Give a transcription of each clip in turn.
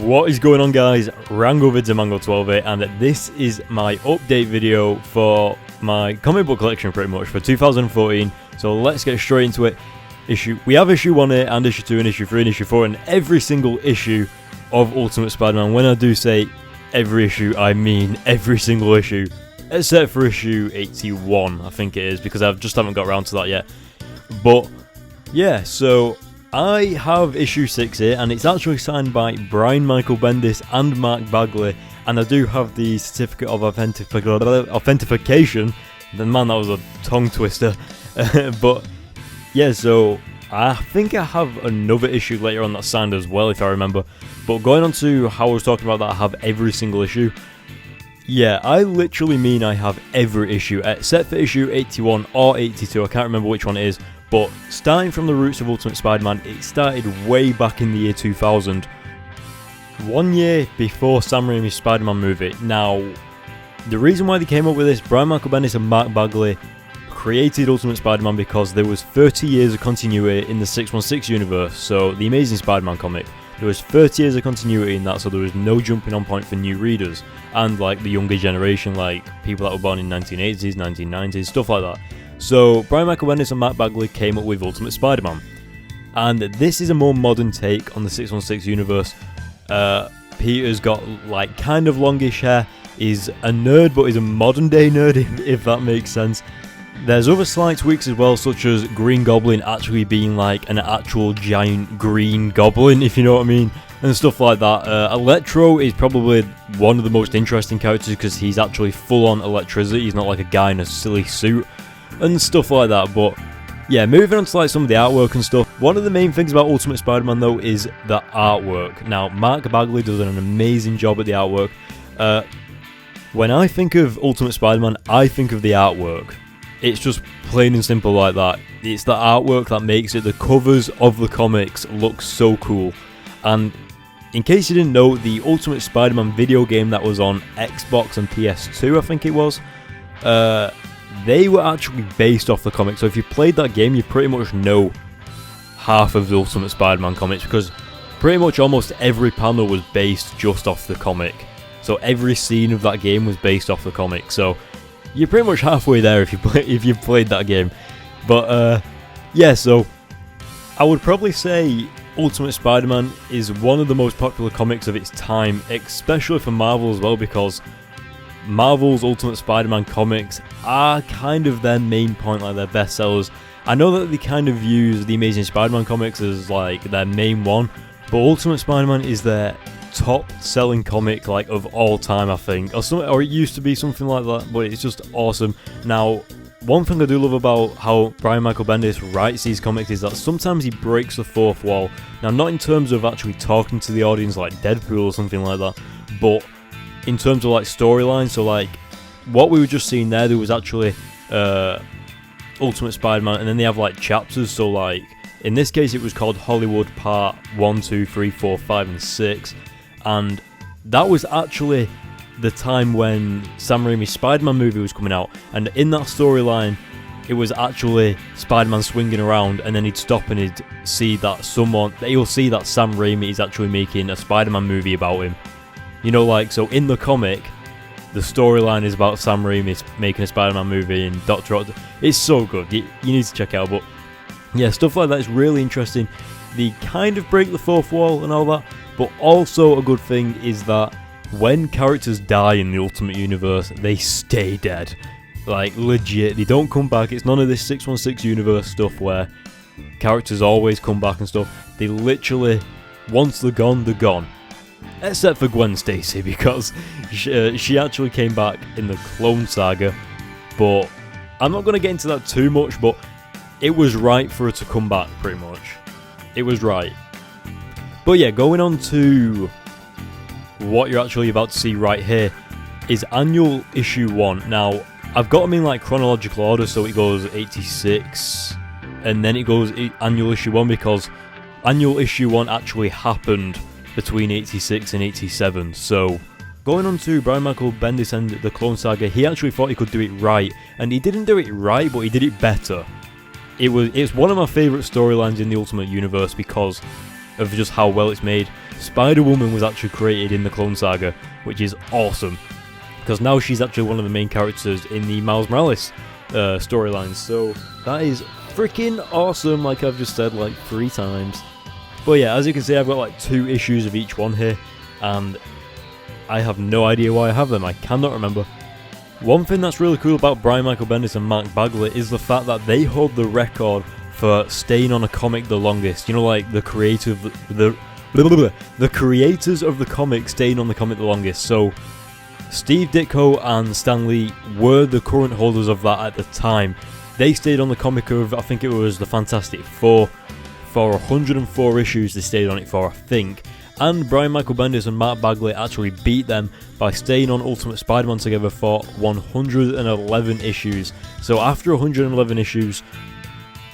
What is going on, guys? Rangovids and Mango12, and this is my update video for my comic book collection pretty much for 2014. So let's get straight into it. We have issue 1 here, and issue 2 and issue 3 and issue 4 and every single issue of Ultimate Spider-Man. When I do say every issue, I mean every single issue, except for issue 81, I think it is, because I just haven't got around to that yet. But yeah, so I have issue 6 here, and it's actually signed by Brian Michael Bendis and Mark Bagley, and I do have the certificate of authentication. Then, man, that was a tongue twister. But yeah, so I think I have another issue later on that's signed as well, if I remember. But going on to how I was talking about that I have every single issue, yeah, I literally mean I have every issue except for issue 81 or 82, I can't remember which one it is. But starting from the roots of Ultimate Spider-Man, it started way back in the year 2000, 1 year before Sam Raimi's Spider-Man movie. Now, the reason why they came up with this, Brian Michael Bendis and Mark Bagley created Ultimate Spider-Man because there was 30 years of continuity in the 616 universe, so the Amazing Spider-Man comic. There was 30 years of continuity in that, so there was no jumping on point for new readers, and like the younger generation, like people that were born in 1980s, 1990s, stuff like that. So Brian Michael Bendis and Matt Bagley came up with Ultimate Spider-Man, and this is a more modern take on the 616 universe. Peter's got like kind of longish hair, he's a nerd but he's a modern day nerd if that makes sense. There's other slight tweaks as well, such as Green Goblin actually being like an actual giant green goblin, if you know what I mean, and stuff like that. Electro is probably one of the most interesting characters because he's actually full on electricity, he's not like a guy in a silly suit and stuff like that. But yeah, moving on to like some of the artwork and stuff. One of the main things about Ultimate Spider-Man though is the artwork. Now, Mark Bagley does an amazing job at the artwork. When I think of Ultimate Spider-Man, I think of the artwork. It's just plain and simple like that. It's the artwork that makes it. The covers of the comics look so cool. And in case you didn't know, the Ultimate Spider-Man video game that was on Xbox and PS2, I think it was, they were actually based off the comic. So if you played that game, you pretty much know half of the Ultimate Spider-Man comics, because pretty much almost every panel was based just off the comic. So every scene of that game was based off the comic. So you're pretty much halfway there if you played that game. But yeah, so I would probably say Ultimate Spider-Man is one of the most popular comics of its time, especially for Marvel as well, because Marvel's Ultimate Spider-Man comics are kind of their main point, like their best sellers. I know that they kind of use the Amazing Spider-Man comics as like their main one, but Ultimate Spider-Man is their top selling comic like of all time, I think, or it used to be something like that, but it's just awesome. Now, one thing I do love about how Brian Michael Bendis writes these comics is that sometimes he breaks the fourth wall. Now, not in terms of actually talking to the audience like Deadpool or something like that, but in terms of like storyline. So like what we were just seeing there was actually Ultimate Spider-Man, and then they have like chapters. So like in this case it was called Hollywood Part 1, 2, 3, 4, 5 and 6, and that was actually the time when Sam Raimi's Spider-Man movie was coming out, and in that storyline it was actually Spider-Man swinging around, and then he'd stop and he'd see that he'll see that Sam Raimi is actually making a Spider-Man movie about him. You know, like, so in the comic, the storyline is about Sam Raimi making a Spider-Man movie, and Dr. Octopus. It's so good. You need to check it out. But yeah, stuff like that is really interesting. They kind of break the fourth wall and all that. But also a good thing is that when characters die in the Ultimate Universe, they stay dead. Like, legit. They don't come back. It's none of this 616 universe stuff where characters always come back and stuff. They literally, once they're gone, they're gone. Except for Gwen Stacy, because she actually came back in the Clone Saga. But I'm not going to get into that too much, but it was right for her to come back, pretty much. It was right. But yeah, going on to what you're actually about to see right here is Annual Issue 1. Now, I've got them in like chronological order, so it goes 86, and then it goes Annual Issue 1, because Annual Issue 1 actually happened between 86 and 87. So going on to Brian Michael Bendis and the Clone Saga, he actually thought he could do it right, and he didn't do it right, but he did it better. It's one of my favourite storylines in the Ultimate Universe, because of just how well it's made. Spider-Woman was actually created in the Clone Saga, which is awesome, because now she's actually one of the main characters in the Miles Morales storyline. So that is freaking awesome, like I've just said like 3 times. But yeah, as you can see, I've got like 2 issues of each one here, and I have no idea why I have them. I cannot remember. One thing that's really cool about Brian Michael Bendis and Mark Bagley is the fact that they hold the record for staying on a comic the longest. You know, like the creator of the creators of the comic staying on the comic the longest. So Steve Ditko and Stan Lee were the current holders of that at the time. They stayed on the comic of, I think it was the Fantastic Four, for 104 issues. They stayed on it for, I think. And Brian Michael Bendis and Mark Bagley actually beat them by staying on Ultimate Spider-Man together for 111 issues. So after 111 issues,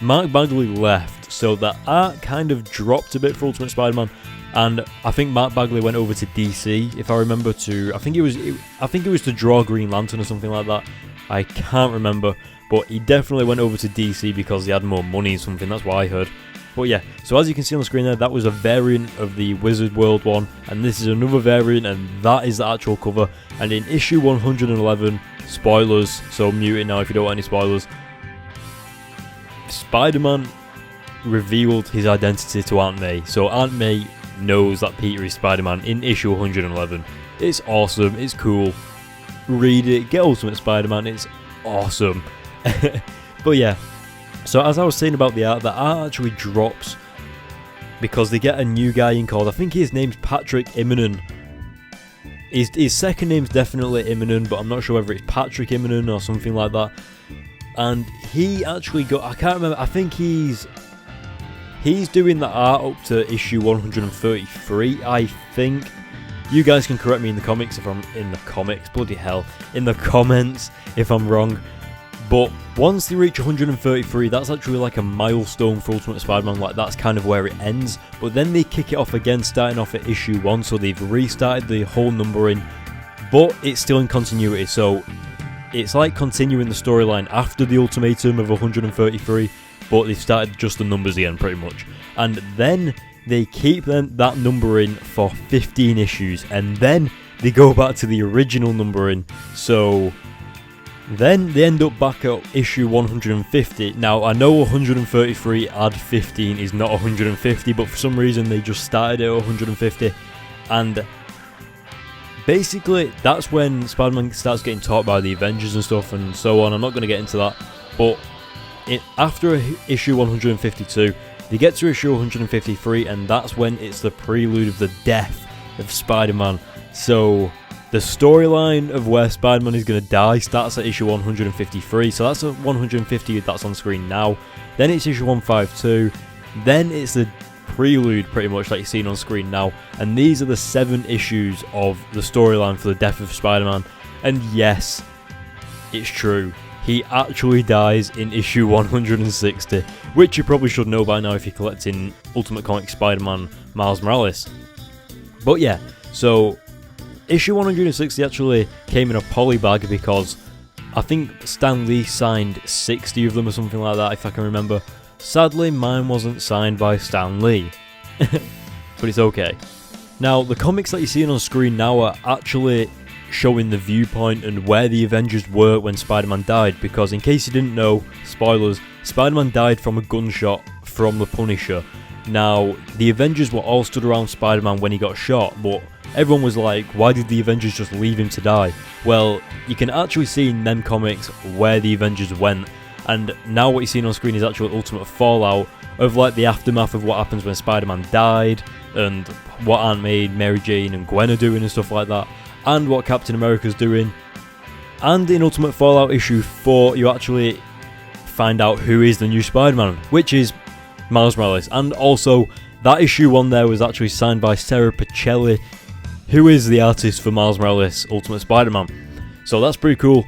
Mark Bagley left, so the art kind of dropped a bit for Ultimate Spider-Man, and I think Mark Bagley went over to DC, if I remember, I think it was to draw Green Lantern or something like that. I can't remember, but he definitely went over to DC because he had more money or something. That's what I heard. But yeah, so as you can see on the screen there, that was a variant of the Wizard World one, and this is another variant, and that is the actual cover. And in issue 111, spoilers, so mute it now if you don't want any spoilers, Spider-Man revealed his identity to Aunt May. So Aunt May knows that Peter is Spider-Man in issue 111. It's awesome, it's cool. Read it, get Ultimate Spider-Man, it's awesome. But yeah, so as I was saying about the art actually drops because they get a new guy in called, I think his name's Patrick Immonen. His second name's definitely Immonen, but I'm not sure whether it's Patrick Immonen or something like that. And he actually got, I can't remember, I think he's doing the art up to issue 133, I think. You guys can correct me in the comics if I'm in the comics, bloody hell, in the comments if I'm wrong. But once they reach 133, that's actually like a milestone for Ultimate Spider-Man, like that's kind of where it ends. But then they kick it off again, starting off at issue 1, so they've restarted the whole numbering, but it's still in continuity, so it's like continuing the storyline after the ultimatum of 133, but they've started just the numbers again, pretty much. And then they keep that numbering for 15 issues, and then they go back to the original numbering, so then they end up back at issue 150. Now, I know 133 add 15 is not 150, but for some reason they just started at 150, and basically that's when Spider-Man starts getting taught by the Avengers and stuff and so on. I'm not going to get into that, but after issue 152, they get to issue 153, and that's when it's the prelude of the death of Spider-Man. So the storyline of where Spider-Man is going to die starts at issue 153, so that's at 150 that's on screen now. Then it's issue 152, then it's the prelude pretty much like you're seeing on screen now, and these are the 7 issues of the storyline for the death of Spider-Man. And yes, it's true, he actually dies in issue 160, which you probably should know by now if you're collecting Ultimate Comics Spider-Man Miles Morales. But yeah, so issue 160 actually came in a poly bag because I think Stan Lee signed 60 of them or something like that, if I can remember. Sadly, mine wasn't signed by Stan Lee, but it's okay. Now, the comics that you're seeing on screen now are actually showing the viewpoint and where the Avengers were when Spider-Man died, because in case you didn't know, spoilers, Spider-Man died from a gunshot from the Punisher. Now, the Avengers were all stood around Spider-Man when he got shot, but everyone was like, why did the Avengers just leave him to die? Well, you can actually see in them comics where the Avengers went, and now what you're seeing on screen is actual ultimate fallout of like the aftermath of what happens when Spider-Man died, and what Aunt May, Mary Jane and Gwen are doing and stuff like that, and what Captain America's doing. And in Ultimate Fallout issue 4, you actually find out who is the new Spider-Man, which is Miles Morales. And also, that issue 1 there was actually signed by Sarah Pacelli, who is the artist for Miles Morales Ultimate Spider-Man. So that's pretty cool.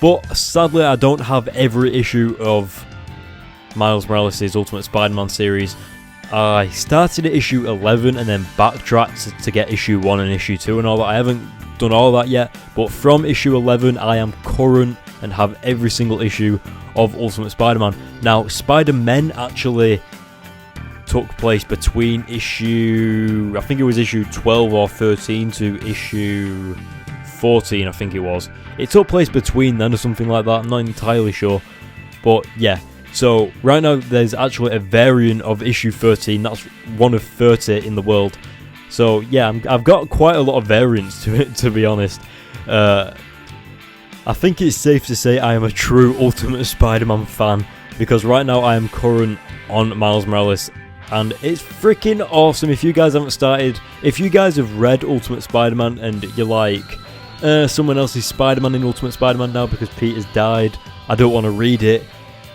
But sadly, I don't have every issue of Miles Morales' Ultimate Spider-Man series. I started at issue 11 and then backtracked to get issue 1 and issue 2 and all that. I haven't done all that yet, but from issue 11 I am current and have every single issue of Ultimate Spider-Man. Now, Spider-Men actually took place between issue, I think it was issue 12 or 13 to issue 14, I think it was. It took place between then or something like that, I'm not entirely sure. But yeah, so right now there's actually a variant of issue 13, that's one of 30 in the world. So yeah, I've got quite a lot of variants to it, to be honest. I think it's safe to say I am a true Ultimate Spider-Man fan, because right now I am current on Miles Morales, and it's freaking awesome. If you guys haven't started, if you guys have read Ultimate Spider-Man and you're like, someone else is Spider-Man in Ultimate Spider-Man now because Peter's died, I don't want to read it.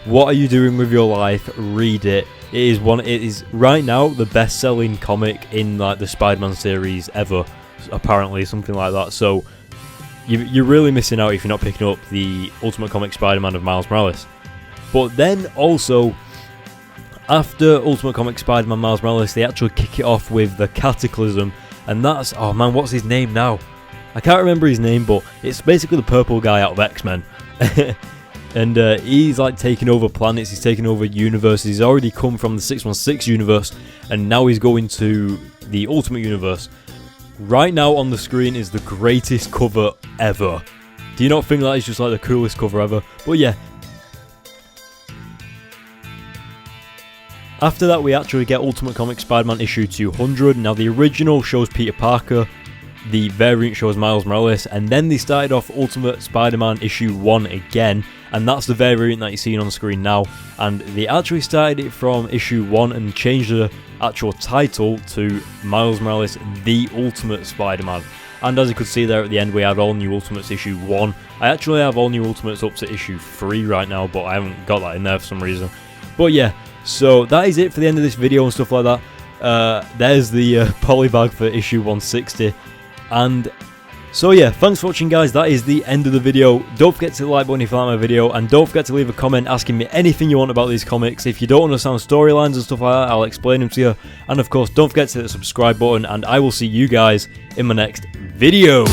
What are you doing with your life? Read it. It is right now the best-selling comic in like the Spider-Man series ever, apparently, something like that. So you're really missing out if you're not picking up the Ultimate Comic Spider-Man of Miles Morales. But then also, after Ultimate Comic Spider-Man Miles Morales, they actually kick it off with the Cataclysm, and that's, oh man, what's his name now? I can't remember his name, but it's basically the purple guy out of X-Men. And he's like taking over planets, he's taking over universes. He's already come from the 616 universe, and now he's going to the Ultimate Universe. Right now on the screen is the greatest cover ever. Do you not think that is just like the coolest cover ever? But yeah. After that we actually get Ultimate Comic Spider-Man issue 200. Now the original shows Peter Parker, the variant shows Miles Morales, and then they started off Ultimate Spider-Man issue 1 again, and that's the variant that you're seeing on screen now. And they actually started it from issue 1 and changed the actual title to Miles Morales The Ultimate Spider-Man. And as you could see there at the end, we had All New Ultimates issue 1. I actually have All New Ultimates up to issue 3 right now, but I haven't got that in there for some reason. But yeah, so that is it for the end of this video and stuff like that. There's the polybag for issue 160. And so yeah, thanks for watching guys, that is the end of the video. Don't forget to hit the like button if you like my video, and don't forget to leave a comment asking me anything you want about these comics. If you don't understand storylines and stuff like that, I'll explain them to you. And of course, don't forget to hit the subscribe button, and I will see you guys in my next video.